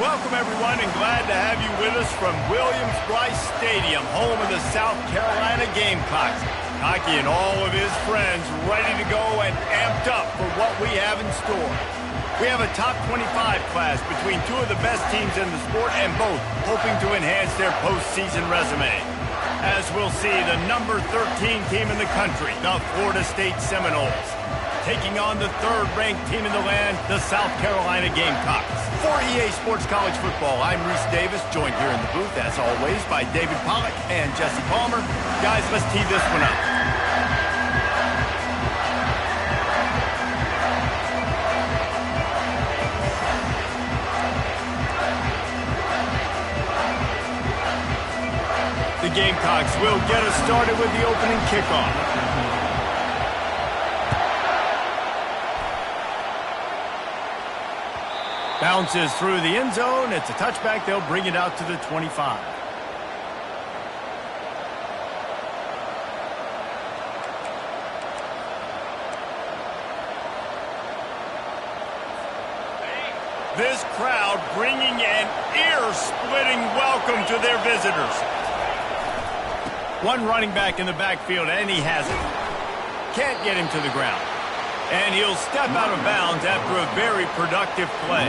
Welcome, everyone, and glad to have you with us from Williams-Brice Stadium, home of the South Carolina Gamecocks. Hockey and all of his friends ready to go and amped up for what we have in store. We have a top 25 class between two of the best teams in the sport, and both hoping to enhance their postseason resume. As we'll see, the number 13 team in the country, the Florida State Seminoles, taking on the third-ranked team in the land, the South Carolina Gamecocks. For EA Sports College Football, I'm Reese Davis, joined here in the booth, as always, by David Pollack and Jesse Palmer. Guys, let's tee this one up. The Gamecocks will get us started with the opening kickoff. Bounces through the end zone. It's a touchback. They'll bring it out to the 25. This crowd bringing an ear-splitting welcome to their visitors. One running back in the backfield, and he has it. Can't get him to the ground. And he'll step out of bounds after a very productive play.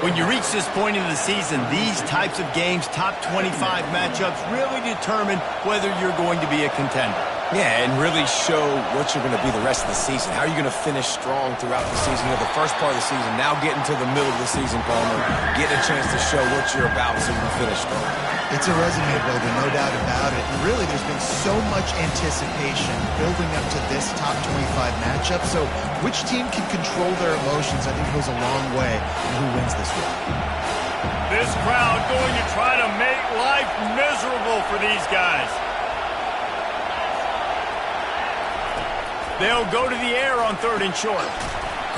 When you reach this point in the season, these types of games, top 25 matchups, really determine whether you're going to be a contender. Yeah, and really show what you're going to be the rest of the season. How are you going to finish strong throughout the season? The first part of the season, now getting to the middle of the season, Palmer, getting a chance to show what you're about so you can finish strong. It's a resume builder, no doubt about it. And really, there's been so much anticipation building up to this top 25 matchup. So which team can control their emotions, I think, goes a long way in who wins this one. This crowd going to try to make life miserable for these guys. They'll go to the air on 3rd and short.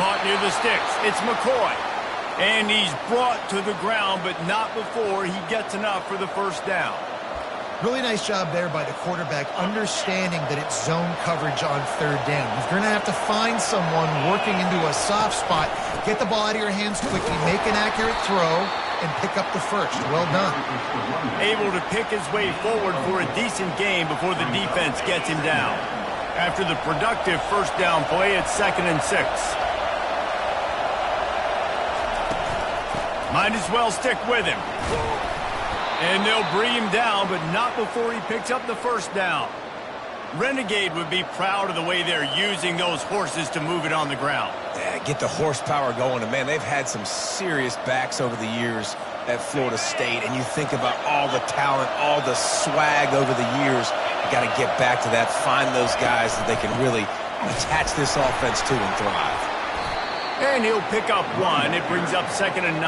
Caught near the sticks. It's McCoy. And he's brought to the ground, but not before he gets enough for the first down. Really nice job there by the quarterback, understanding that it's zone coverage on 3rd down. You're going to have to find someone working into a soft spot, get the ball out of your hands quickly, make an accurate throw, and pick up the first. Well done. Able to pick his way forward for a decent gain before the defense gets him down. After the productive first down play, it's 2nd and 6. Might as well stick with him. And they'll bring him down, but not before he picks up the first down. Renegade would be proud of the way they're using those horses to move it on the ground. Yeah, get the horsepower going. And, man, they've had some serious backs over the years at Florida State. And you think about all the talent, all the swag over the years. You got to get back to that, find those guys that they can really attach this offense to and thrive. And he'll pick up one. It brings up 2nd and 9.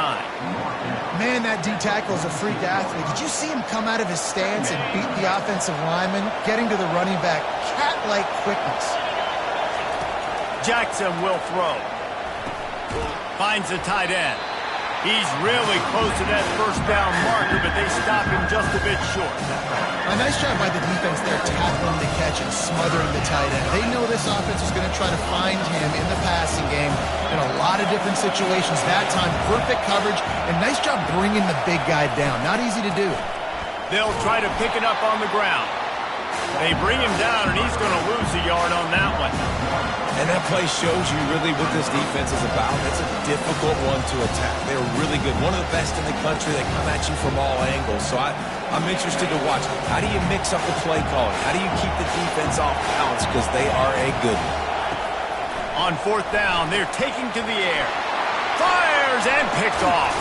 Man, that D-tackle is a freak athlete. Did you see him come out of his stance and beat the offensive lineman, getting to the running back? Cat-like quickness. Jackson will throw. Finds the tight end. He's really close to that first down marker, but they stop him just a bit short. A nice job by the defense there, tackling the catch and smothering the tight end. They know this offense is going to try to find him in the passing game in a lot of different situations. That time, perfect coverage, and nice job bringing the big guy down. Not easy to do. They'll try to pick it up on the ground. They bring him down, and he's going to lose a yard on that one. And that play shows you really what this defense is about. It's a difficult one to attack. They're really good. One of the best in the country. They come at you from all angles. So I'm interested to watch. How do you mix up the play calling? How do you keep the defense off balance? Because they are a good one. On 4th down, they're taking to the air. Fires and picked off.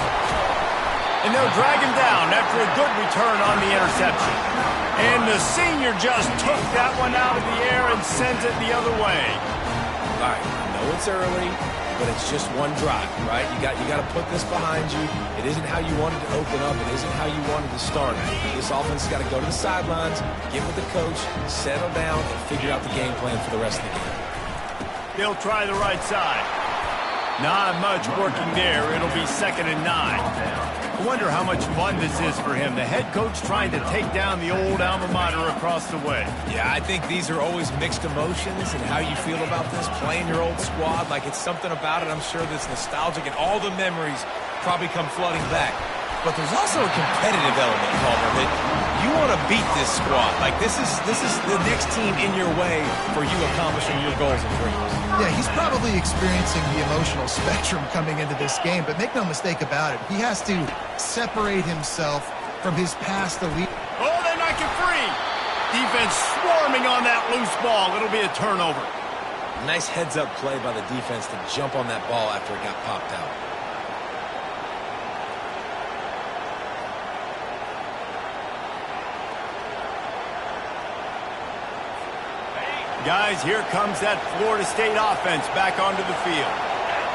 And they'll drag him down after a good return on the interception. And the senior just took that one out of the air and sends it the other way. All right, I know it's early, but it's just one drive, right? You got to put this behind you. It isn't how you wanted to open up. It isn't how you wanted to start. This offense has got to go to the sidelines, get with the coach, settle down, and figure out the game plan for the rest of the game. They'll try the right side. Not much working there. It'll be 2nd and 9. I wonder how much fun this is for him. The head coach trying to take down the old alma mater across the way. Yeah, I think these are always mixed emotions and how you feel about this, playing your old squad. Like, it's something about it, I'm sure, that's nostalgic, and all the memories probably come flooding back. But there's also a competitive element, Palmer, that you want to beat this squad. Like, this is the next team in your way for you accomplishing your goals and dreams. Yeah, he's probably experiencing the emotional spectrum coming into this game, but make no mistake about it, he has to separate himself from his past elite. Oh, they knock it free. Defense swarming on that loose ball. It'll be a turnover. Nice heads-up play by the defense to jump on that ball after it got popped out. Guys, here comes that Florida State offense back onto the field.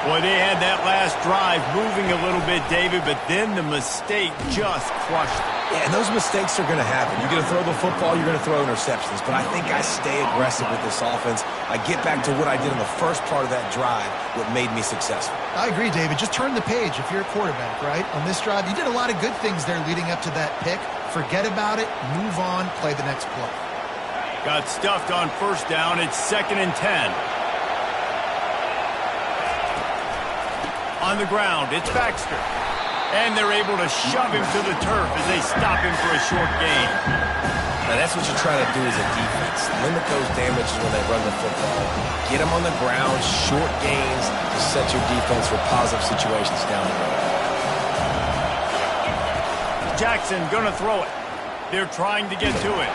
Boy, they had that last drive moving a little bit, David, but then the mistake just crushed it. Yeah, and those mistakes are going to happen. You're going to throw the football, you're going to throw interceptions. But I think I stay aggressive with this offense. I get back to what I did in the first part of that drive, what made me successful. I agree, David. Just turn the page if you're a quarterback, right? On this drive, you did a lot of good things there leading up to that pick. Forget about it, move on, play the next play. Got stuffed on first down. It's 2nd and 10. On the ground, it's Baxter. And they're able to shove him to the turf as they stop him for a short gain. Now, that's what you try to do as a defense. Limit those damages when they run the football. Get them on the ground, short gains to set your defense for positive situations down the road. Jackson gonna throw it. They're trying to get to it.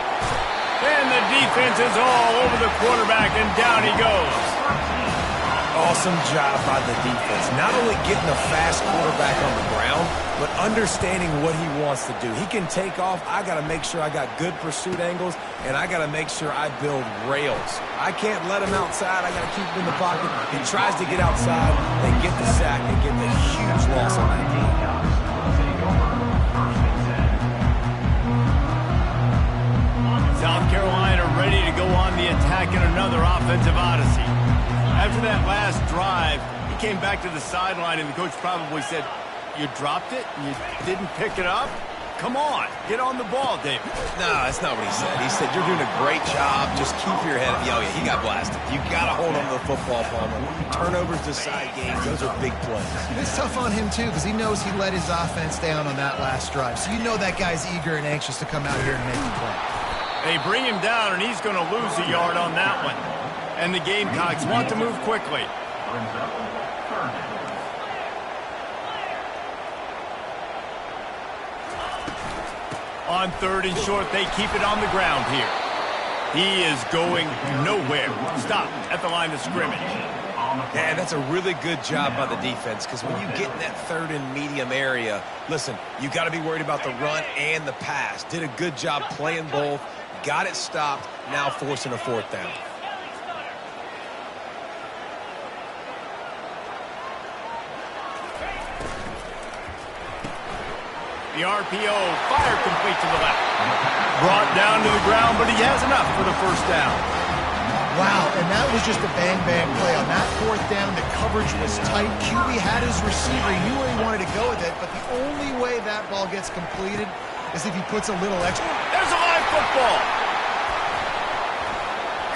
And the defense is all over the quarterback, and down he goes. Awesome job by the defense. Not only getting a fast quarterback on the ground, but understanding what he wants to do. He can take off. I got to make sure I got good pursuit angles, and I got to make sure I build rails. I can't let him outside. I got to keep him in the pocket. He tries to get outside. They get the sack. They get the huge loss on that play. South Carolina ready to go on the attack in another offensive odyssey. After that last drive, he came back to the sideline, and the coach probably said, "You dropped it? You didn't pick it up? Come on, get on the ball, David." No, that's not what he said. He said, "You're doing a great job. Just keep your head up." Oh, yeah, he got blasted. You got to hold on to the football, Palmer. Turnovers decide games. Those are big plays. It's tough on him, too, because he knows he let his offense down on that last drive. So you know that guy's eager and anxious to come out here and make the play. They bring him down, and he's going to lose a yard on that one. And the Gamecocks want to move quickly. On 3rd and short, they keep it on the ground here. He is going nowhere. Stop at the line of scrimmage. Yeah, that's a really good job by the defense, because when you get in that 3rd and medium area, listen, you got to be worried about the run and the pass. Did a good job playing both. Got it stopped, now forcing a 4th down. The RPO, fire complete to the left. Brought down to the ground, but he has enough for the 1st down. Wow, and that was just a bang-bang play. On that 4th down, the coverage was tight. QB had his receiver. He knew where he wanted to go with it, but the only way that ball gets completed is if he puts a little extra. There's a live football.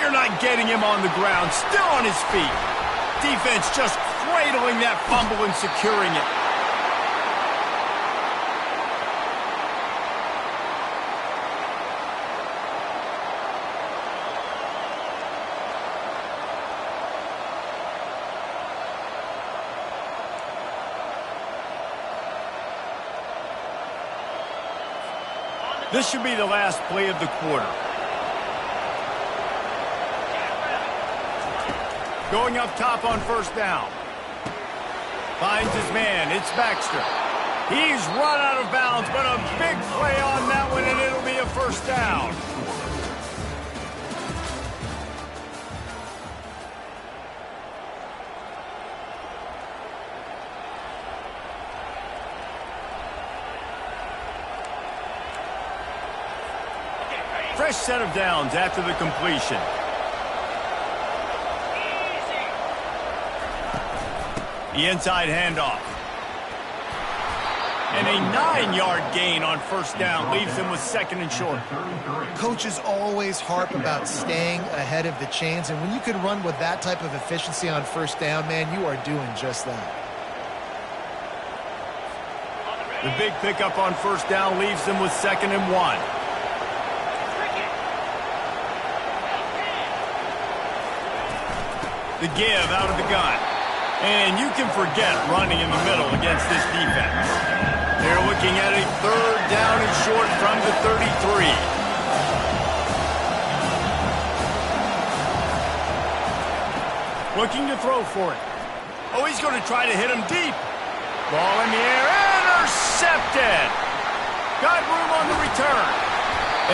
You're not getting him on the ground, still on his feet. Defense just cradling that fumble and securing it. This should be the last play of the quarter. Going up top on 1st down. Finds his man. It's Baxter. He's run out of bounds, but a big play on that one, and it'll be a 1st down. Fresh set of downs after the completion. The inside handoff. And a 9-yard gain on first down leaves them with 2nd and short. Coaches always harp about staying ahead of the chains, and when you can run with that type of efficiency on first down, man, you are doing just that. The big pickup on first down leaves them with 2nd and 1. The give out of the gun. And you can forget running in the middle against this defense. They're looking at a 3rd down and short from the 33. Looking to throw for it. Oh, he's going to try to hit him deep. Ball in the air, intercepted. Got room on the return.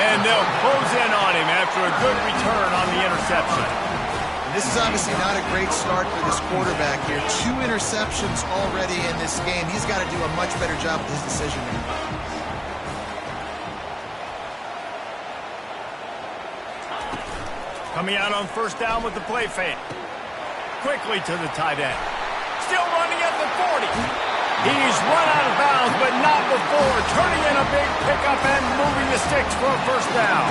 And they'll close in on him after a good return on the interception. This is obviously not a great start for this quarterback here. 2 interceptions already in this game. He's got to do a much better job with his decision-making. Coming out on first down with the play fake. Quickly to the tight end. Still running at the 40. He's run out of bounds, but not before turning in a big pickup and moving the sticks for a first down.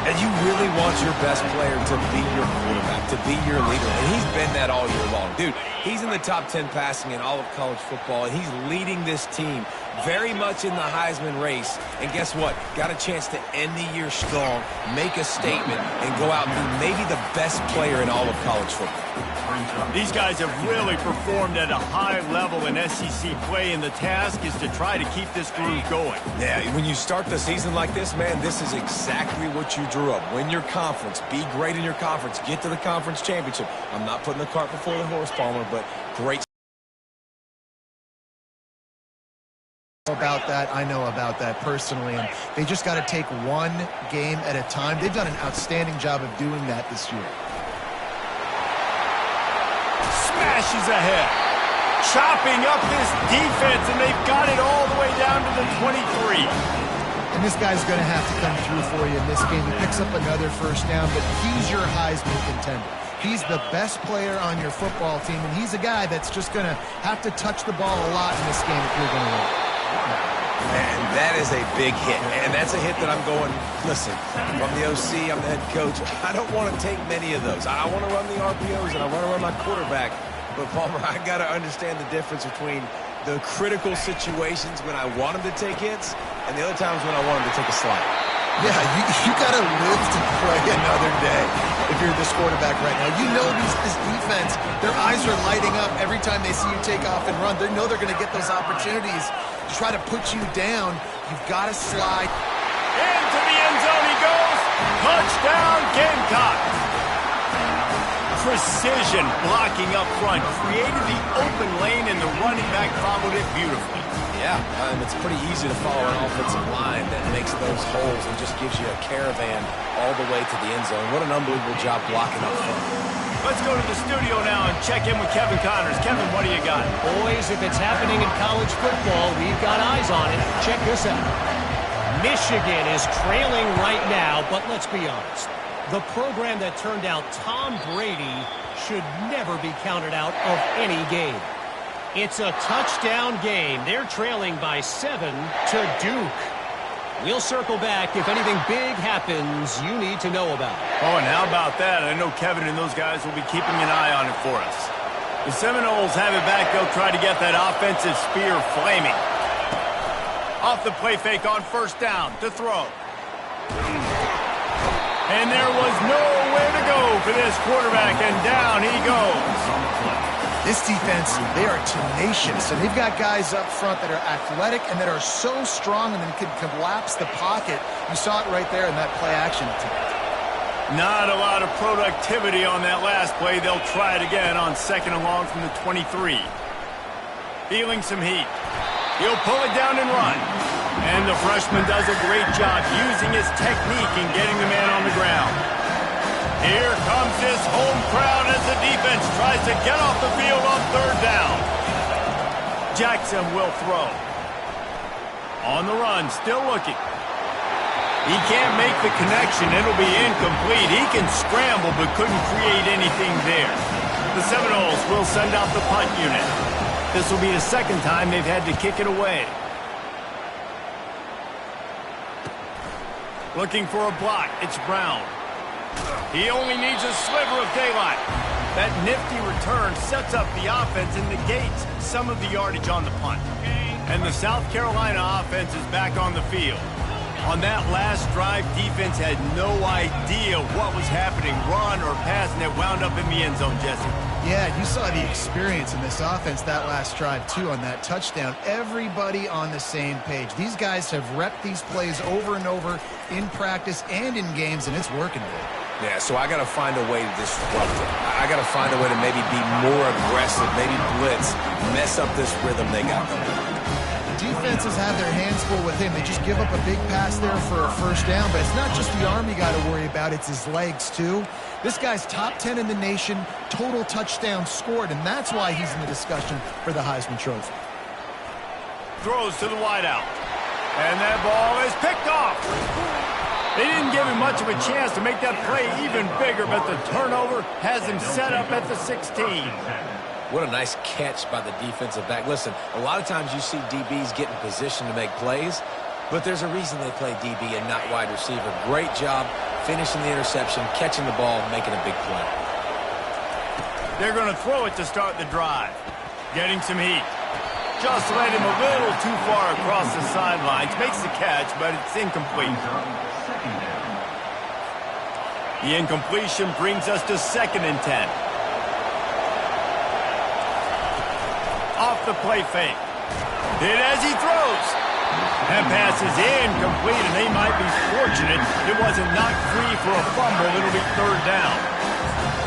And you really want your best player to be your quarterback, to be your leader. And he's been that all year long. Dude, he's in the top 10 passing in all of college football, and he's leading this team very much in the Heisman race. And guess what? Got a chance to end the year strong, make a statement, and go out and be maybe the best player in all of college football. These guys have really performed at a high level in SEC play, and the task is to try to keep this groove going. Yeah, when you start the season like this, man, this is exactly what you drew up. Win your conference, be great in your conference, get to the conference championship. I'm not putting the cart before the horse, Palmer, but great. About that, I know about that personally, and they just got to take one game at a time. They've done an outstanding job of doing that this year. Smashes ahead, chopping up this defense, and they've got it all the way down to the 23. And this guy's going to have to come through for you in this game. He picks up another first down, but he's your Heisman contender. He's the best player on your football team, and he's a guy that's just going to have to touch the ball a lot in this game if you're going to win. Man, that is a big hit, and that's a hit that I'm going, listen, from the OC, I'm the head coach. I don't want to take many of those. I want to run the RPOs, and I want to run my quarterback. But, Palmer, I got to understand the difference between the critical situations when I want him to take hits and the other times when I want him to take a slide. Yeah, you got to live to play another day if you're this quarterback right now. You know this defense, their eyes are lighting up every time they see you take off and run. They know they're going to get those opportunities to try to put you down. You've got to slide. Into the end zone he goes. Touchdown, Gamecocks. Precision blocking up front created the open lane, and the running back followed it beautifully. Yeah, it's pretty easy to follow an offensive line that makes those holes and just gives you a caravan all the way to the end zone. What an unbelievable job blocking up front. Let's go to the studio now and check in with Kevin Connors. Kevin, what do you got? Boys, if it's happening in college football, we've got eyes on it. Check this out. Michigan is trailing right now, but let's be honest. The program that turned out Tom Brady should never be counted out of any game. It's a touchdown game. They're trailing by 7 to Duke. We'll circle back if anything big happens you need to know about. Oh, and how about that? I know Kevin and those guys will be keeping an eye on it for us. The Seminoles have it back. They'll try to get that offensive spear flaming. Off the play fake on first down to throw. And there was nowhere to go for this quarterback, and down he goes. This defense, they are tenacious, and they've got guys up front that are athletic and that are so strong and then can collapse the pocket. You saw it right there in that play-action attempt. Not a lot of productivity on that last play. They'll try it again on 2nd and long from the 23. Feeling some heat. He'll pull it down and run. And the freshman does a great job using his technique and getting the man on the ground. Here comes this home crowd as the defense tries to get off the field on 3rd down. Jackson will throw. On the run, still looking. He can't make the connection. It'll be incomplete. He can scramble but couldn't create anything there. The Seminoles will send out the punt unit. This will be the 2nd time they've had to kick it away. Looking for a block. It's Brown. He only needs a sliver of daylight. That nifty return sets up the offense and negates some of the yardage on the punt. And the South Carolina offense is back on the field. On that last drive, defense had no idea what was happening, run or pass, and it wound up in the end zone, Jesse. Yeah, you saw the experience in this offense that last drive, too, on that touchdown. Everybody on the same page. These guys have repped these plays over and over in practice and in games, and it's working good. Yeah, so I got to find a way to disrupt it. I got to find a way to maybe be more aggressive, maybe blitz, mess up this rhythm they got going. Defenses have their hands full with him. They just give up a big pass there for a first down, but it's not just the arm you got to worry about, it's his legs too. This guy's top 10 in the nation, total touchdowns scored, and that's why he's in the discussion for the Heisman Trophy. Throws to the wideout, and that ball is picked off. They didn't give him much of a chance to make that play even bigger, but the turnover has him set up at the 16. What a nice catch by the defensive back. Listen, a lot of times you see DBs get in position to make plays, but there's a reason they play DB and not wide receiver. Great job finishing the interception, catching the ball, and making a big play. They're going to throw it to start the drive. Getting some heat. Just led him a little too far across the sidelines. Makes the catch, but it's incomplete. The incompletion brings us to 2nd and 10. Off the play fake. Did as he throws. And passes incomplete, and they might be fortunate it wasn't knocked free for a fumble. It'll be 3rd down.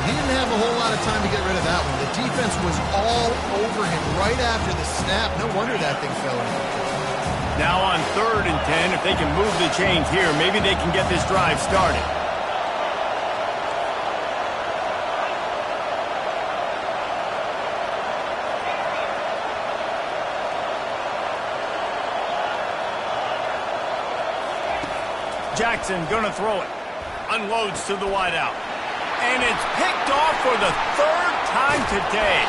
He didn't have a whole lot of time to get rid of that one. The defense was all over him right after the snap. No wonder that thing fell in. Now on 3rd and 10, if they can move the chains here, maybe they can get this drive started. Jackson gonna throw it. Unloads to the wideout. And it's picked off for the 3rd time today.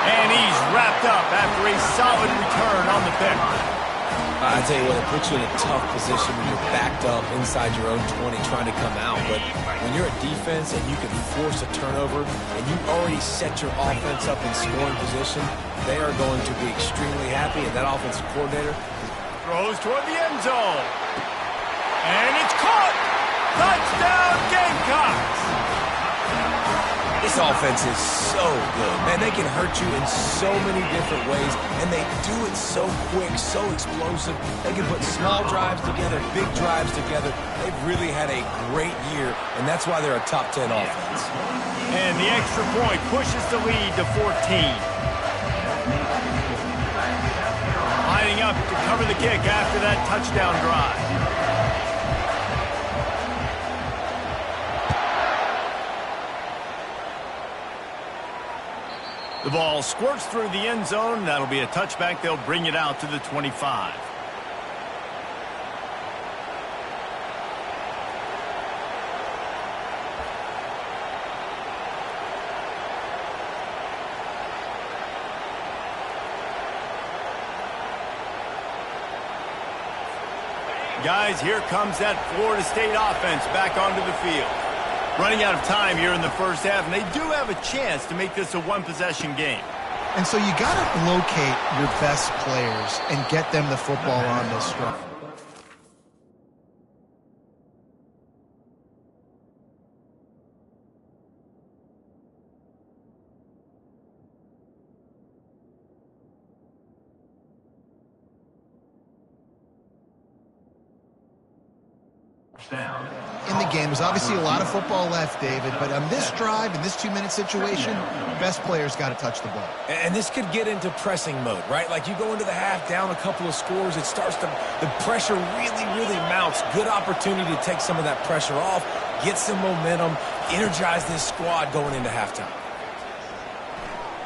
And he's wrapped up after a solid return on the pick. I tell you what, it puts you in a tough position when you're backed up inside your own 20 trying to come out. But when you're a defense and you can force a turnover and you already set your offense up in scoring position, they are going to be extremely happy. And that offensive coordinator throws toward the end zone. And it's caught! Touchdown, Gamecocks! This offense is so good. Man, they can hurt you in so many different ways, and they do it so quick, so explosive. They can put small drives together, big drives together. They've really had a great year, and that's why they're a top 10 offense. And the extra point pushes the lead to 14. Lining up to cover the kick after that touchdown drive. The ball squirts through the end zone. That'll be a touchback. They'll bring it out to the 25. Guys, here comes that Florida State offense back onto the field. Running out of time here in the first half, and they do have a chance to make this a one-possession game. And so you got to locate your best players and get them the football on this drive. In the game, there's obviously a lot of football left, David, but on this drive, in this 2-minute situation, best players got to touch the ball. And this could get into pressing mode, right? Like you go into the half down a couple of scores, it starts to, the pressure really mounts. Good opportunity to take some of that pressure off, get some momentum, energize this squad going into halftime.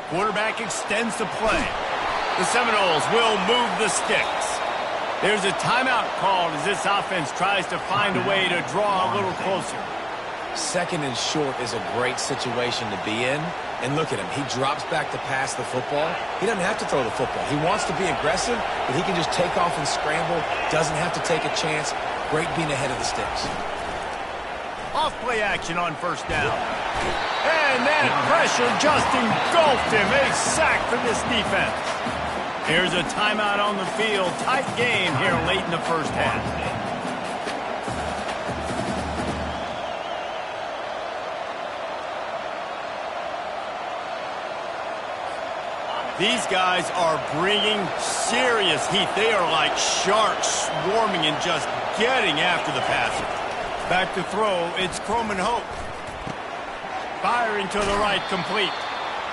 Quarterback extends the play. The Seminoles will move the sticks. There's a timeout called as this offense tries to find a way to draw a little closer. 2nd and short is a great situation to be in. And look at him. He drops back to pass the football. He doesn't have to throw the football. He wants to be aggressive, but he can just take off and scramble. Doesn't have to take a chance. Great being ahead of the sticks. Off play action on first down. And that pressure just engulfed him. A sack for this defense. Here's a timeout on the field. Tight game here late in the first half. These guys are bringing serious heat. They are like sharks swarming and just getting after the passer. Back to throw, it's Croman Hope. Firing to the right, complete.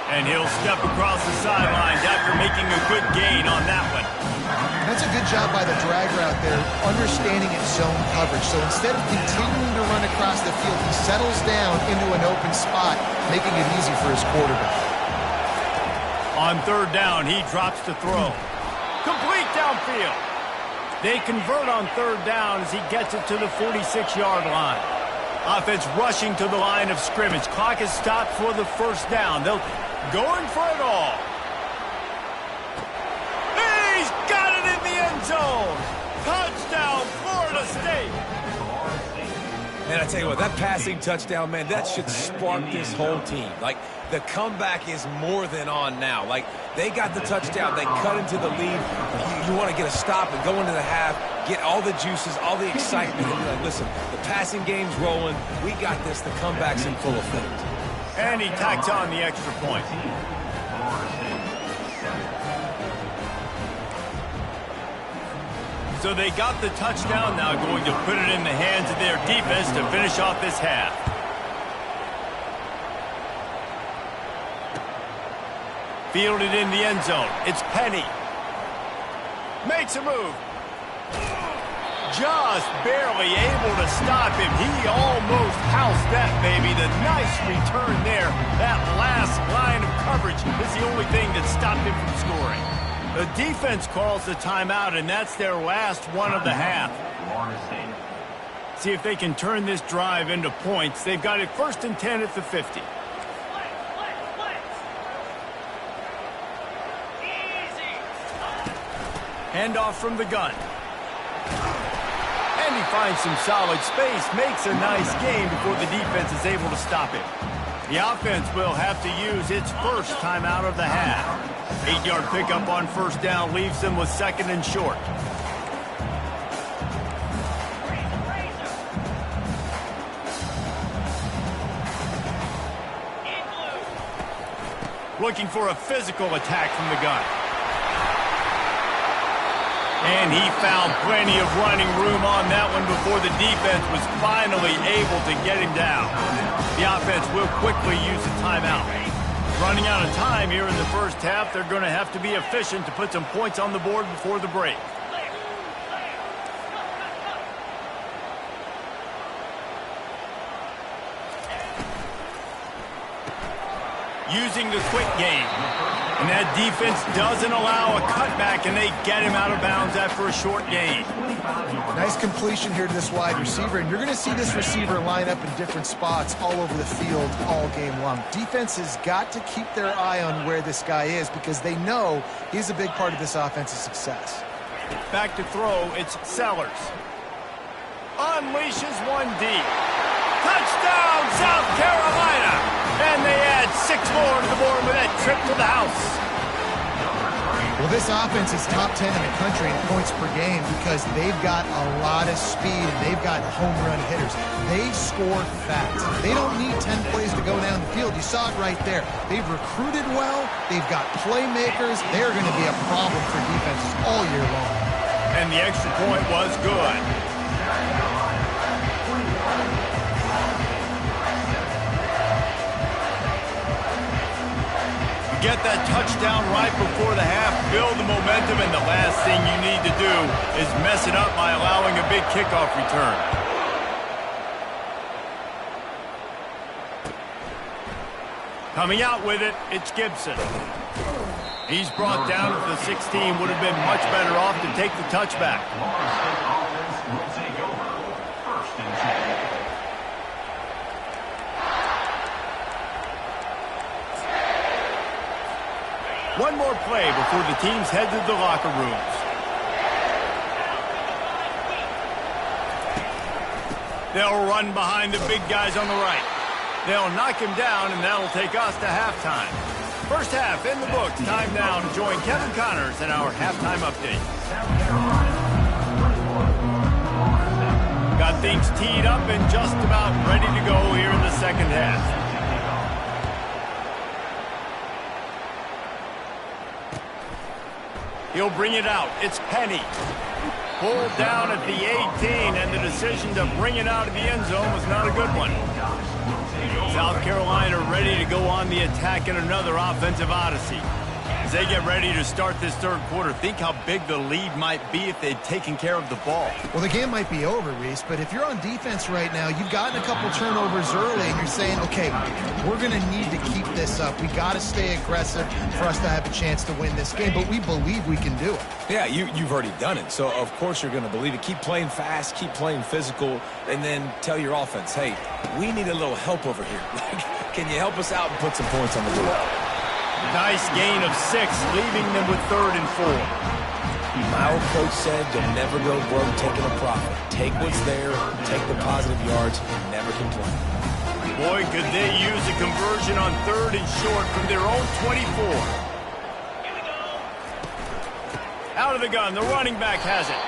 And he'll step across the sidelines after making a good gain on that one. That's a good job by the drag route there, understanding its zone coverage. So instead of continuing to run across the field, he settles down into an open spot, making it easy for his quarterback. On third down, he drops to throw. Complete downfield. They convert on third down as he gets it to the 46-yard line. Offense rushing to the line of scrimmage. Clock is stopped for the first down. They'll going for it all. He's got it in the end zone. Touchdown, Florida State. Man, I tell you what, that passing touchdown, man, that should spark this whole team. Like, the comeback is more than on now. Like, they got the touchdown. They cut into the lead. You want to get a stop and go into the half, get all the juices, all the excitement. And be like, listen, the passing game's rolling. We got this. The comeback's in full effect. And he tacks on the extra point. So they got the touchdown, now going to put it in the hands of their defense to finish off this half. Fielded in the end zone. It's Penny. Makes a move. Just barely able to stop him. He almost housed that baby. The nice return there. That last line of coverage is the only thing that stopped him from scoring. The defense calls the timeout, and that's their last one of the half. See if they can turn this drive into points. They've got it 1st and 10 at the 50. Handoff from the gun. And he finds some solid space, makes a nice gain before the defense is able to stop him. The offense will have to use its first timeout of the half. 8-yard pickup on first down leaves them with 2nd and short. Looking for a physical attack from the gun. And he found plenty of running room on that one before the defense was finally able to get him down. The offense will quickly use a timeout. Running out of time here in the first half, they're going to have to be efficient to put some points on the board before the break. Using the quick game. And that defense doesn't allow a cutback, and they get him out of bounds after a short gain. Nice completion here to this wide receiver, and you're going to see this receiver line up in different spots all over the field all game long. Defense has got to keep their eye on where this guy is because they know he's a big part of this offense's success. Back to throw, it's Sellers. Unleashes one deep. Touchdown, South Carolina! And they add 6 more to the board with that trip to the house. Well, this offense is top 10 in the country in points per game because they've got a lot of speed and they've got home run hitters. They score fast. They don't need 10 plays to go down the field. You saw it right there. They've recruited well. They've got playmakers. They're going to be a problem for defenses all year long. And the extra point was good. Get that touchdown right before the half, build the momentum, and the last thing you need to do is mess it up by allowing a big kickoff return. Coming out with it, it's Gibson. He's brought down at the 16, would have been much better off to take the touchback. Will take over 1st and 10. One more play before the teams head to the locker rooms. They'll run behind the big guys on the right. They'll knock him down, and that'll take us to halftime. First half in the books. Time now to join Kevin Connors in our halftime update. Got things teed up and just about ready to go here in the second half. He'll bring it out. It's Penny. Pulled down at the 18, and the decision to bring it out of the end zone was not a good one. South Carolina ready to go on the attack in another offensive odyssey. As they get ready to start this third quarter, think how big the lead might be if they'd taken care of the ball. Well, the game might be over, Reese, but if you're on defense right now, you've gotten a couple turnovers early, and you're saying, okay, we're going to need to keep this up. We got to stay aggressive for us to have a chance to win this game, but we believe we can do it. Yeah, you've already done it, so of course you're going to believe it. Keep playing fast, keep playing physical, and then tell your offense, hey, we need a little help over here. Can you help us out and put some points on the board? Nice gain of 6, leaving them with 3rd and 4. My old coach said you'll never go broke taking a profit. Take what's there, take the positive yards, and never complain. Boy, could they use a conversion on 3rd and short from their own 24. Out of the gun, the running back has it.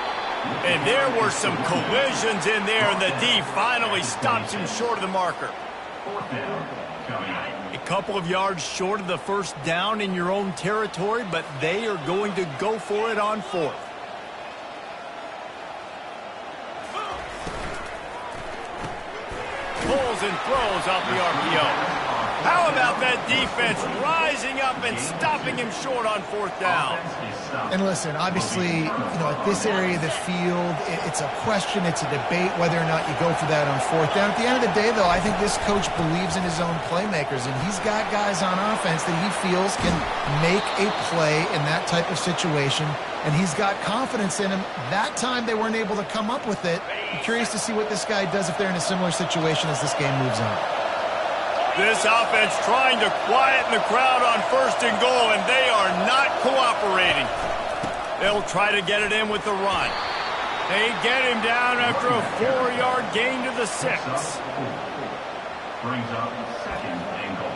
And there were some collisions in there, and the D finally stops him short of the marker. A couple of yards short of the first down in your own territory, but they are going to go for it on 4th. Pulls and throws off the RPO. How about that defense rising up and stopping him short on 4th down? And listen, obviously, at this area of the field, it's a question, it's a debate whether or not you go for that on 4th down. At the end of the day, though, I think this coach believes in his own playmakers, and he's got guys on offense that he feels can make a play in that type of situation, and he's got confidence in him. That time they weren't able to come up with it. I'm curious to see what this guy does if they're in a similar situation as this game moves on. This offense trying to quieten the crowd on 1st and goal, and they are not cooperating. They'll try to get it in with the run. They get him down after a 4-yard gain to the 6. Brings up 2nd and goal.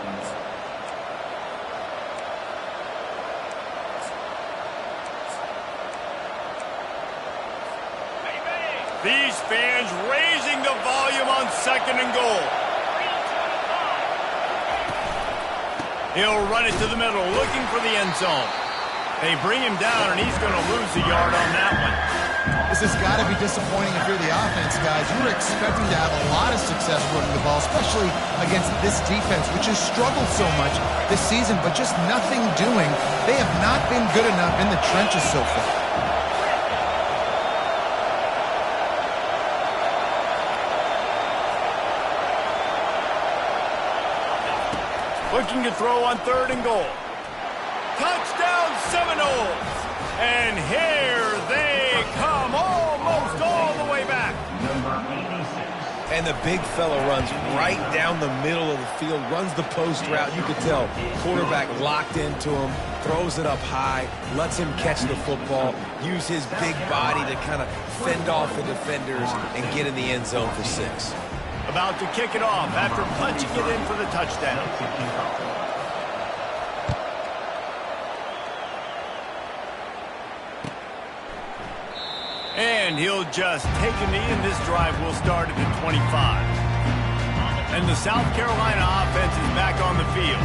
These fans raising the volume on 2nd and goal. He'll run it to the middle, looking for the end zone. They bring him down, and he's going to lose a yard on that one. This has got to be disappointing if you're the offense, guys. You were expecting to have a lot of success running the ball, especially against this defense, which has struggled so much this season, but just nothing doing. They have not been good enough in the trenches so far. Looking to throw on 3rd and goal. Touchdown Seminoles! And here they come, almost all the way back. Number 86. And the big fella runs right down the middle of the field, runs the post route. You could tell quarterback locked into him, throws it up high, lets him catch the football, use his big body to kind of fend off the defenders and get in the end zone for 6. About to kick it off after punching it in for the touchdown. And he'll just take a knee, and this drive will start at the 25. And the South Carolina offense is back on the field.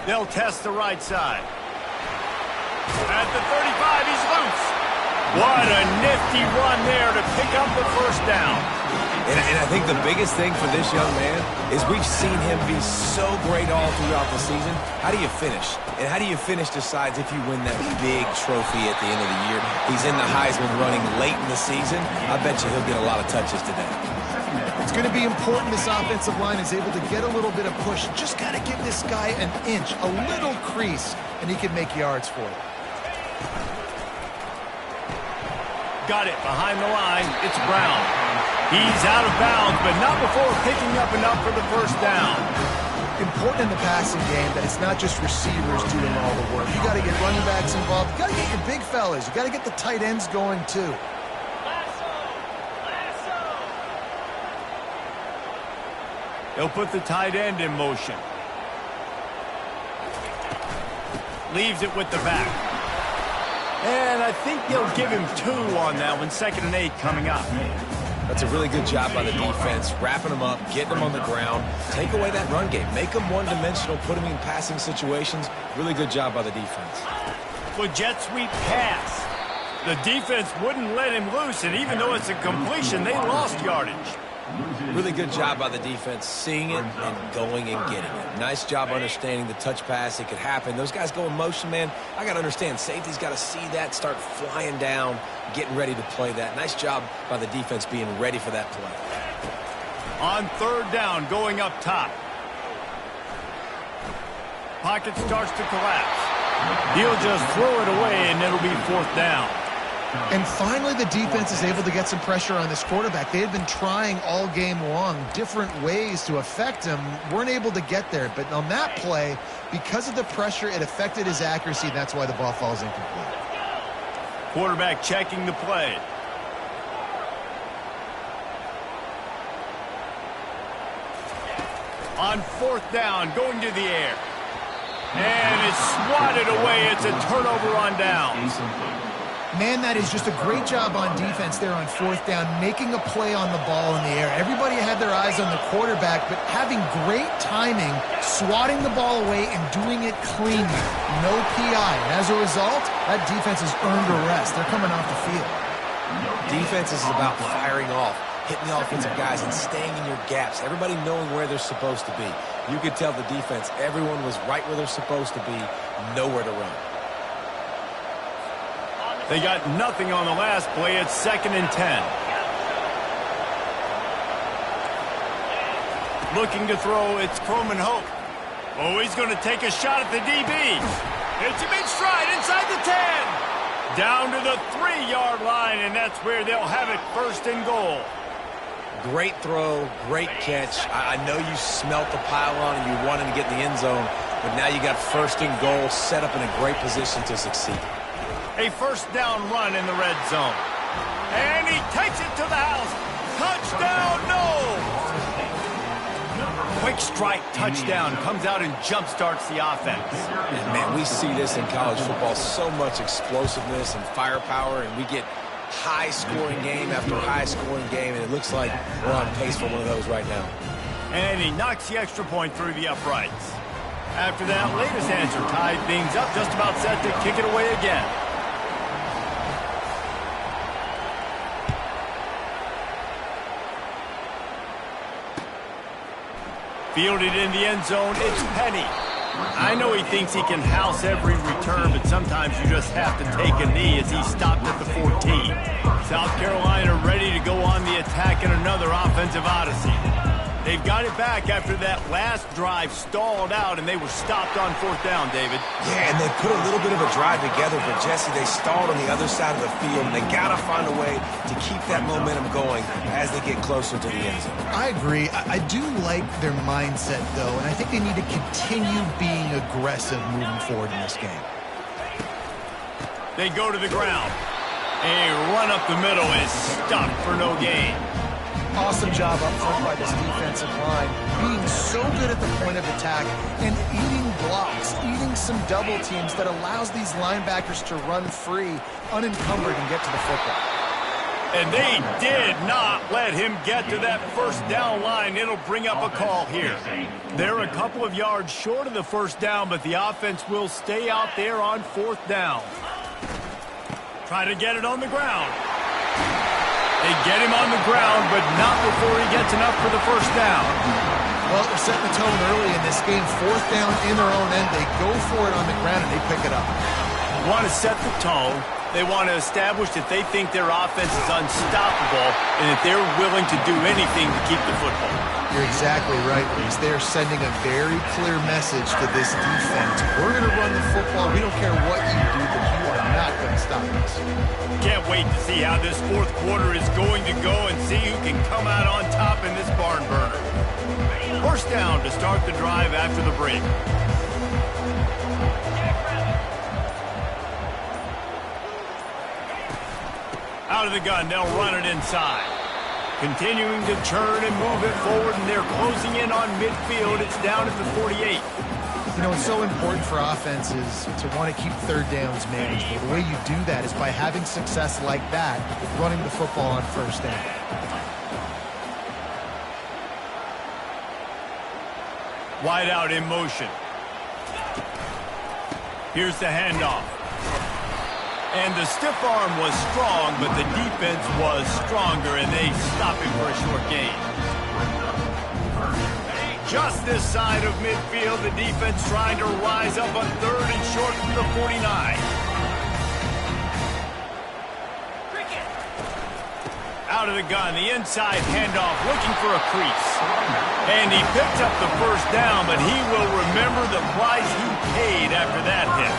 They'll test the right side. At the 35, he's loose. What a nifty run there to pick up the first down. And I think the biggest thing for this young man is we've seen him be so great all throughout the season. How do you finish? And how do you finish decides if you win that big trophy at the end of the year. He's in the Heisman running late in the season. I bet you he'll get a lot of touches today. It's going to be important this offensive line is able to get a little bit of push. Just got to give this guy an inch, a little crease, and he can make yards for it. Got it behind the line. It's Brown. He's out of bounds, but not before picking up enough for the first down. Important in the passing game that it's not just receivers doing all the work. You got to get running backs involved. You got to get your big fellas. You got to get the tight ends going too. He'll put the tight end in motion. Leaves it with the back. And I think they'll give him 2 on that one. 2nd and 8 coming up. That's a really good job by the defense, wrapping them up, getting them on the ground. Take away that run game. Make them one-dimensional, put them in passing situations. Really good job by the defense. With jet sweep pass. The defense wouldn't let him loose, and even though it's a completion, they lost yardage. Really good job by the defense, seeing it and going and getting it. Nice job understanding the touch pass. It could happen. Those guys go in motion, man. I got to understand. Safety's got to see that, start flying down, getting ready to play that. Nice job by the defense being ready for that play. On 3rd down, going up top. Pocket starts to collapse. He'll just throw it away, and it'll be 4th down. And finally, the defense is able to get some pressure on this quarterback. They had been trying all game long different ways to affect him. Weren't able to get there. But on that play, because of the pressure, it affected his accuracy. That's why the ball falls incomplete. Quarterback checking the play. On 4th down, going to the air. And it's swatted away. It's a turnover on downs. Man, that is just a great job on defense there on 4th down, making a play on the ball in the air. Everybody had their eyes on the quarterback, but having great timing, swatting the ball away and doing it cleanly. No PI. And as a result, that defense has earned a rest. They're coming off the field. Defense is about firing off, hitting the offensive guys and staying in your gaps. Everybody knowing where they're supposed to be. You could tell the defense, everyone was right where they're supposed to be, nowhere to run. They got nothing on the last play. It's 2nd and 10. Looking to throw, it's Croman Hope. Oh, he's going to take a shot at the DB. It's him in stride inside the 10. Down to the 3-yard line, and that's where they'll have it 1st and goal. Great throw, great catch. I know you smelt the pylon and you wanted to get in the end zone, but now you got 1st and goal set up in a great position to succeed. A 1st down run in the red zone. And he takes it to the house. Touchdown, no! Quick strike touchdown comes out and jump-starts the offense. And man, we see this in college football, so much explosiveness and firepower, and we get high-scoring game after high-scoring game, and it looks like we're on pace for one of those right now. And he knocks the extra point through the uprights. After that latest answer tied things up, just about set to kick it away again. Fielded in the end zone, it's Penny. I know he thinks he can house every return, but sometimes you just have to take a knee as he stopped at the 14. South Carolina ready to go on the attack in another offensive odyssey. They've got it back after that last drive stalled out, and they were stopped on 4th down, David. Yeah, and they put a little bit of a drive together, but Jesse, they stalled on the other side of the field, and they got to find a way to keep that momentum going as they get closer to the end zone. I agree. I do like their mindset, though, and I think they need to continue being aggressive moving forward in this game. They go to the ground. A run up the middle is stopped for no gain. Awesome job up front by this defensive line, being so good at the point of attack and eating blocks, eating some double teams that allows these linebackers to run free, unencumbered, and get to the football. And they did not let him get to that 1st down line. It'll bring up a call here. They're a couple of yards short of the 1st down, but the offense will stay out there on 4th down. Try to get it on the ground. They get him on the ground, but not before he gets enough for the 1st down. Well, they're setting the tone early in this game. 4th down in their own end. They go for it on the ground, and they pick it up. They want to set the tone. They want to establish that they think their offense is unstoppable and that they're willing to do anything to keep the football. You're exactly right, Reese. They're sending a very clear message to this defense. We're going to run the football. We don't care what you do, but you are not going to stop us. Can't wait to see how this fourth quarter is going to go and see who can come out on top in this barn burner. First down to start the drive after the break. Out of the gun, they'll run it inside. Continuing to turn and move it forward, and they're closing in on midfield. It's down at the 48. You know, it's so important for offenses to want to keep third downs manageable. The way you do that is by having success like that, running the football on first down. Wide out in motion. Here's the handoff. And the stiff arm was strong, but the defense was stronger, and they stop him for a short gain. Just this side of midfield, the defense trying to rise up on third and short from the 49. Out of the gun, the inside handoff, looking for a crease. And he picked up the first down, but he will remember the price he paid after that hit.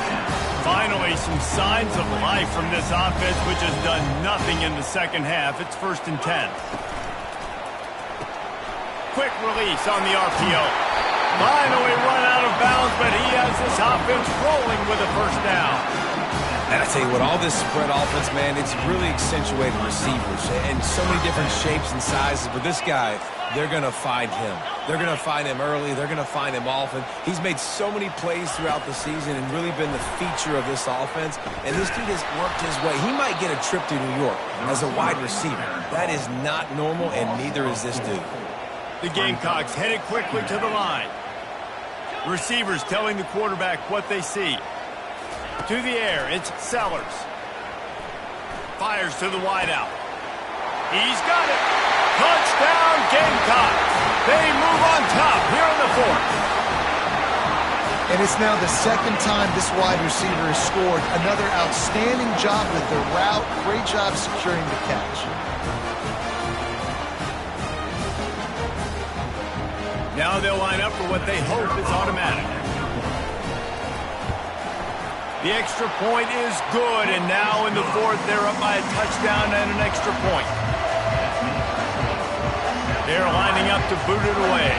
Finally, some signs of life from this offense, which has done nothing in the second half. It's 1st and 10. Quick release on the RPO. Finally run out of bounds, but he has this offense rolling with a first down. And I tell you what, all this spread offense, man, it's really accentuated receivers and so many different shapes and sizes. But this guy, they're going to find him. They're going to find him early. They're going to find him often. He's made so many plays throughout the season and really been the feature of this offense. And this dude has worked his way. He might get a trip to New York as a wide receiver. That is not normal, and neither is this dude. The Gamecocks headed quickly to the line. Receivers telling the quarterback what they see. To the air, it's Sellers. Fires to the wideout. He's got it. Touchdown, Gamecocks. They move on top here in the fourth. And it's now the second time this wide receiver has scored. Another outstanding job with the route. Great job securing the catch. Now they'll line up for what they hope is automatic. The extra point is good, and now in the fourth, they're up by a touchdown and an extra point. They're lining up to boot it away.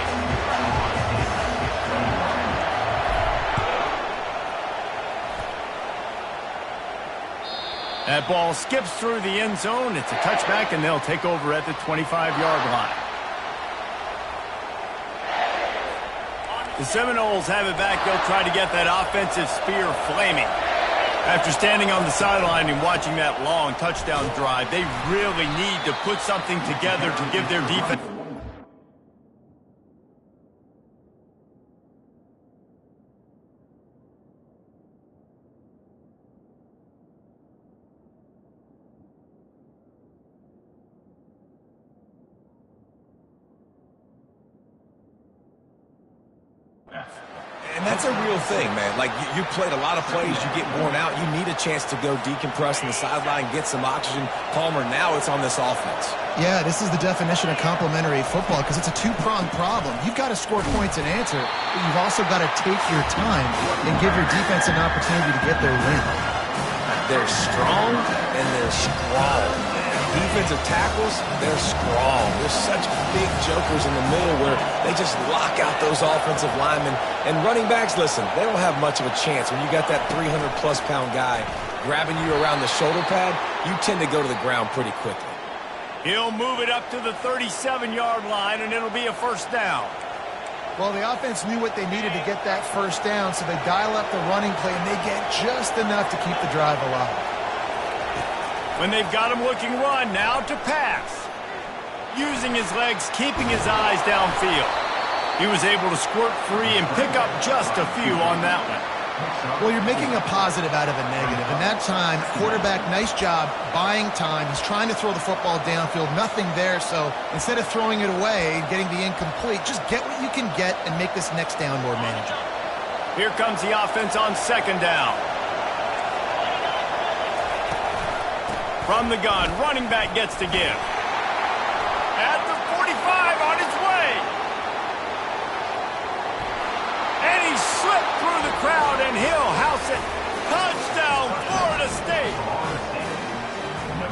That ball skips through the end zone. It's a touchback, and they'll take over at the 25-yard line. The Seminoles have it back. They'll try to get that offensive spear flaming. After standing on the sideline and watching that long touchdown drive, they really need to put something together to give their defense. And that's a real thing, man. Like, you played a lot of plays, you get worn out, you need a chance to go decompress on the sideline, get some oxygen. Palmer, now it's on this offense. Yeah, this is the definition of complementary football because it's a two-pronged problem. You've got to score points and answer, but you've also got to take your time and give your defense an opportunity to get their win. They're strong and they're strong. Defensive tackles, they're strong. They're such big jokers in the middle where they just lock out those offensive linemen. And running backs, listen, they don't have much of a chance. When you got that 300-plus pound guy grabbing you around the shoulder pad, you tend to go to the ground pretty quickly. He'll move it up to the 37-yard line, and it'll be a first down. Well, the offense knew what they needed to get that first down, so they dial up the running play, and they get just enough to keep the drive alive. When they've got him looking run, now to pass. Using his legs, keeping his eyes downfield. He was able to squirt free and pick up just a few on that one. Well, you're making a positive out of a negative. And that time, quarterback, nice job, buying time. He's trying to throw the football downfield. Nothing there, so instead of throwing it away and getting the incomplete, just get what you can get and make this next down more manageable. Here comes the offense on second down. From the gun, running back gets to give. At the 45, on its way. And he slipped through the crowd, and he'll house it. Touchdown, Florida State.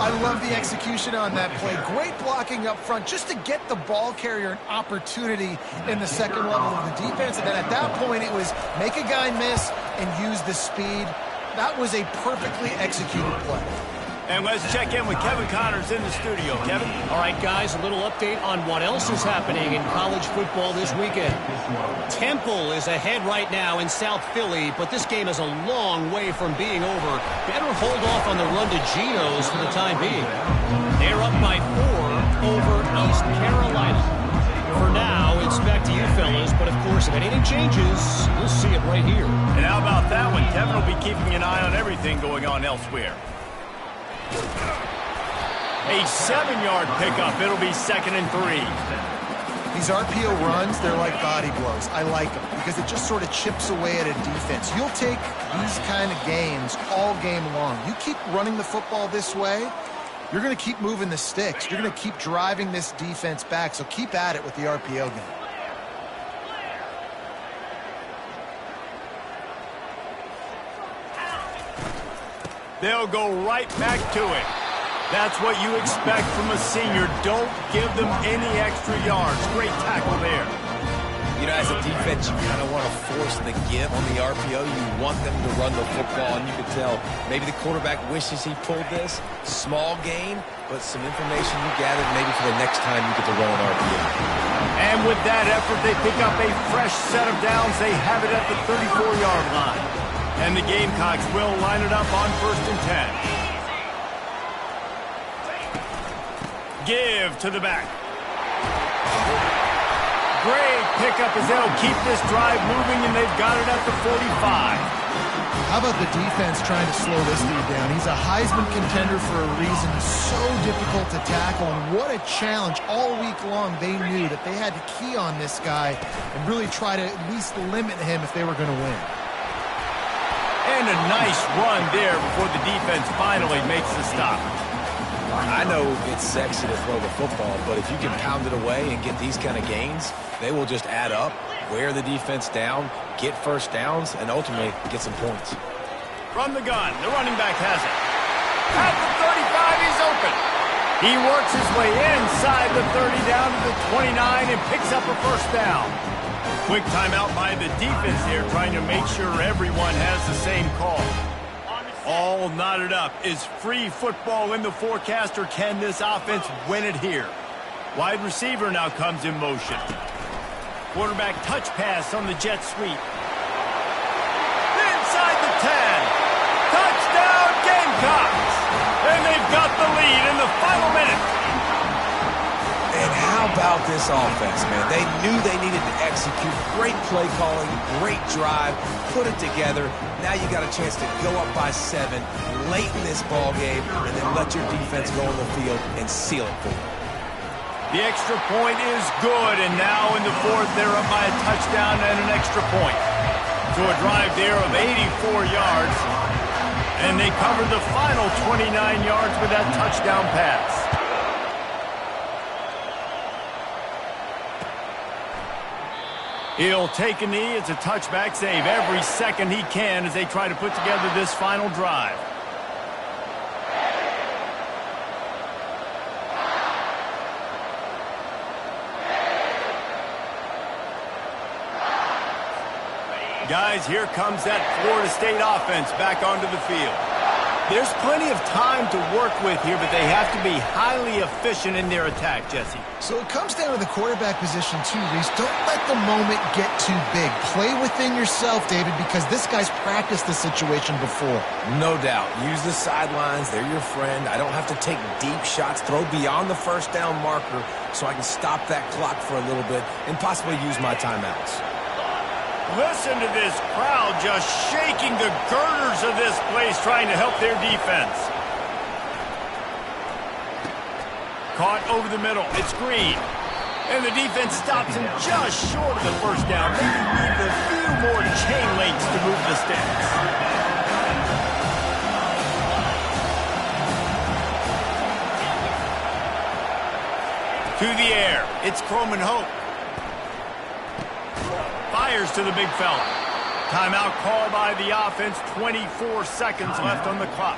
I love the execution on that play. Great blocking up front just to get the ball carrier an opportunity in the second level of the defense. And then at that point, it was make a guy miss and use the speed. That was a perfectly executed play. And let's check in with Kevin Connors in the studio. Kevin? All right, guys, a little update on what else is happening in college football this weekend. Temple is ahead right now in South Philly, but this game is a long way from being over. Better hold off on the run to Geno's for the time being. They're up by 4 over East Carolina. For now, it's back to you fellas, but of course, if anything changes, you'll see it right here. And how about that one? Kevin will be keeping an eye on everything going on elsewhere. A 7-yard pickup. It'll be 2nd and 3. These RPO runs, they're like body blows. I like them because it just sort of chips away at a defense. You'll take these kind of games all game long. You keep running the football this way, you're going to keep moving the sticks. You're going to keep driving this defense back, so keep at it with the RPO game. They'll go right back to it. That's what you expect from a senior. Don't give them any extra yards. Great tackle there. You know, as a defense, you kind of want to force the give on the RPO. You want them to run the football, and you can tell maybe the quarterback wishes he pulled this. Small gain, but some information you gathered maybe for the next time you get to run an RPO. And with that effort, they pick up a fresh set of downs. They have it at the 34-yard line. And the Gamecocks will line it up on 1st and 10. Give to the back. Great pickup as they'll keep this drive moving, and they've got it at the 45. How about the defense trying to slow this dude down? He's a Heisman contender for a reason. He's so difficult to tackle, and what a challenge. All week long, they knew that they had to key on this guy and really try to at least limit him if they were going to win. And a nice run there before the defense finally makes the stop. I know it's sexy to throw the football, but if you can pound it away and get these kind of gains, they will just add up, wear the defense down, get first downs, and ultimately get some points. From the gun, the running back has it. At the 35, he's open. He works his way inside the 30 down to the 29 and picks up a first down. Quick timeout by the defense here, trying to make sure everyone has the same call. All knotted up. Is free football in the forecast, or can this offense win it here? Wide receiver now comes in motion. Quarterback touch pass on the jet sweep. Inside the 10. Touchdown Gamecocks! And they've got the lead in the final minute. And how about this offense, man? They knew they needed to execute. Great play calling, great drive, put it together. Now you got a chance to go up by 7 late in this ball game, and then let your defense go on the field and seal it for you. The extra point is good, and now in the 4th, they're up by a touchdown and an extra point. So a drive there of 84 yards, and they covered the final 29 yards with that touchdown pass. He'll take a knee. It's a touchback save every second he can as they try to put together this final drive. Guys, here comes that Florida State offense back onto the field. There's plenty of time to work with here, but they have to be highly efficient in their attack, Jesse. So it comes down to the quarterback position too, Reese. Don't let the moment get too big. Play within yourself, David, because this guy's practiced this situation before. No doubt. Use the sidelines. They're your friend. I don't have to take deep shots. Throw beyond the first down marker so I can stop that clock for a little bit and possibly use my timeouts. Listen to this crowd just shaking the girders of this place, trying to help their defense. Caught over the middle. It's Green. And the defense stops him just short of the first down. Maybe need a few more chain links to move the sticks. To the air. It's Croman Hope. Fires to the big fella. Timeout called by the offense. 24 seconds left on the clock.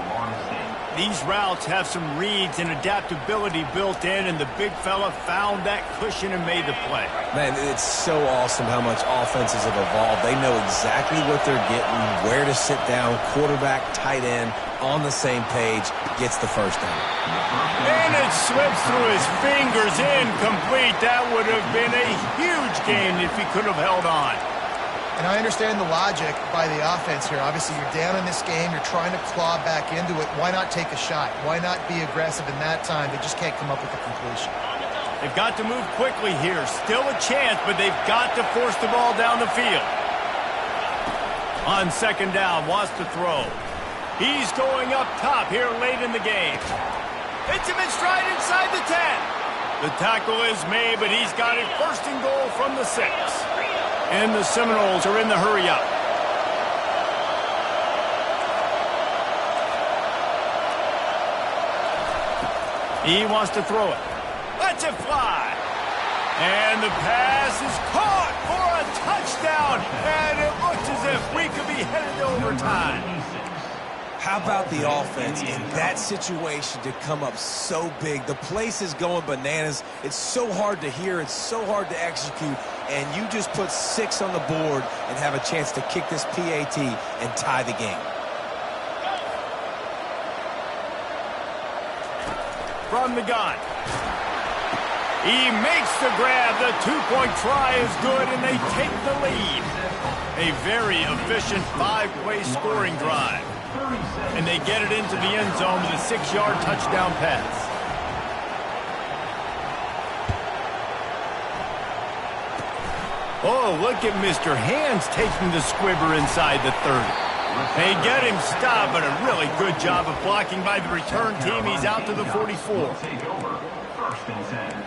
These routes have some reads and adaptability built in, and the big fella found that cushion and made the play. Man, it's so awesome how much offenses have evolved. They know exactly what they're getting, where to sit down, quarterback, tight end, on the same page, gets the first down. And it slips through his fingers, incomplete. That would have been a huge gain if he could have held on. And I understand the logic by the offense here. Obviously, you're down in this game. You're trying to claw back into it. Why not take a shot? Why not be aggressive in that time? They just can't come up with a completion. They've got to move quickly here. Still a chance, but they've got to force the ball down the field. On second down, wants to throw. He's going up top here late in the game. Hits him in stride inside the 10. The tackle is made, but he's got it first and goal from the 6. And the Seminoles are in the hurry-up. He wants to throw it. Lets it fly. And the pass is caught for a touchdown. And it looks as if we could be headed to overtime. How about the offense in that situation to come up so big? The place is going bananas. It's so hard to hear. It's so hard to execute. And you just put 6 on the board and have a chance to kick this PAT and tie the game. From the gun. He makes the grab. The 2-point try is good, and they take the lead. A very efficient 5-play scoring drive. And they get it into the end zone with a 6-yard touchdown pass. Oh, look at Mr. Hands taking the squibber inside the 30. They get him stopped, but a really good job of blocking by the return team. He's out to the 44. Take over. First and 10.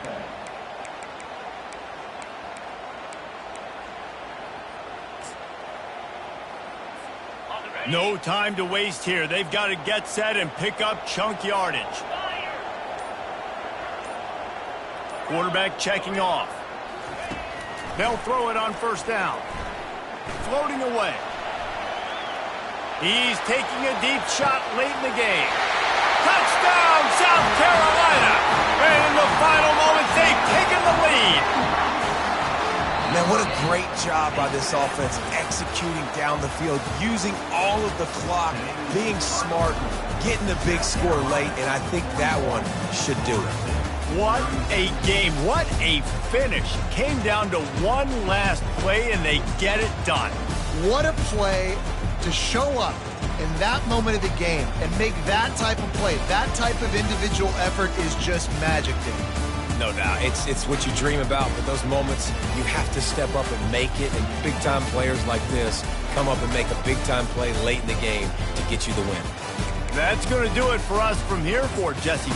No time to waste here. They've got to get set and pick up chunk yardage. Quarterback checking off. They'll throw it on first down. Floating away. He's taking a deep shot late in the game. Touchdown, South Carolina! And in the final moments, they've taken the lead. Man, what a great job by this offense executing down the field, using all of the clock, being smart, getting the big score late, and I think that one should do it. What a game. What a finish. Came down to one last play, and they get it done. What a play to show up in that moment of the game and make that type of play. That type of individual effort is just magic, Dave. No doubt. It's what you dream about, but those moments, you have to step up and make it, and big-time players like this come up and make a big-time play late in the game to get you the win. That's going to do it for us from here for Jesse.